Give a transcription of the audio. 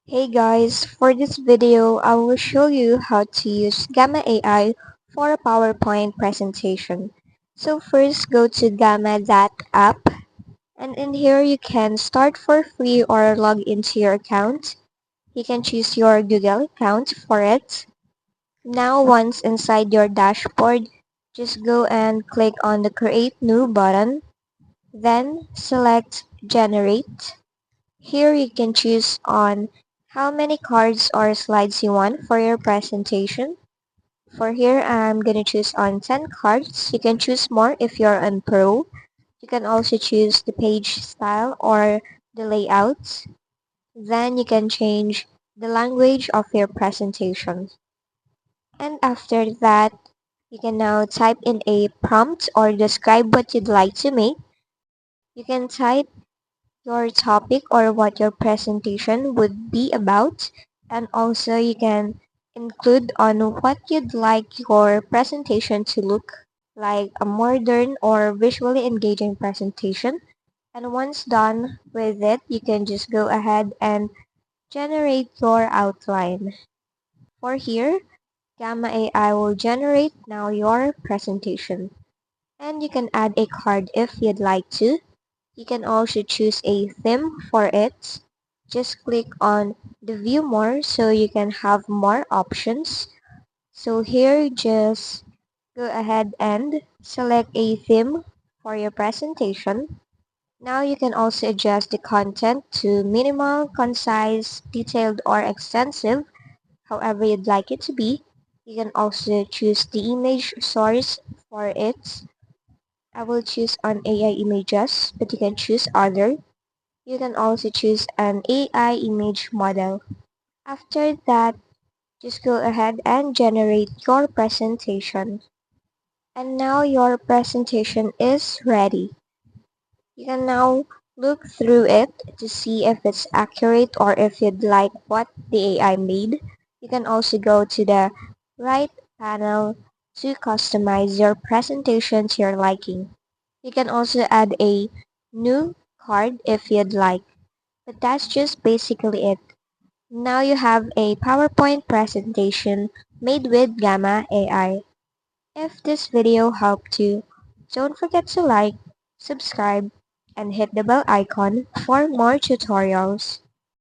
Hey guys, for this video, I will show you how to use Gamma AI for a PowerPoint presentation. So first, go to gamma.app, and in here you can start for free or log into your account. You can choose your Google account for it. Now once inside your dashboard, just go and click on the Create New button, then select Generate. Here you can choose on how many cards or slides you want for your presentation. For here, I'm gonna choose on 10 cards. You can choose more if you're on Pro. You can also choose the page style or the layout. Then you can change the language of your presentation. And after that, you can now type in a prompt or describe what you'd like to make. You can type your topic or what your presentation would be about, and also you can include on what you'd like your presentation to look like, a modern or visually engaging presentation. And once done with it, you can just go ahead and generate your outline. For here, Gamma AI will generate now your presentation, and you can add a card if you'd like to. You can also choose a theme for it. Just click on the view more so you can have more options. So here, just go ahead and select a theme for your presentation. Now you can also adjust the content to minimal, concise, detailed, or extensive, however you'd like it to be. You can also choose the image source for it. I will choose on AI images, but you can choose other. You can also choose an AI image model. After that, just go ahead and generate your presentation. And now your presentation is ready. You can now look through it to see if it's accurate or if you'd like what the AI made. You can also go to the right panel to customize your presentation to your liking. You can also add a new card if you'd like. But that's just basically it. Now you have a PowerPoint presentation made with Gamma AI. If this video helped you, don't forget to like, subscribe, and hit the bell icon for more tutorials.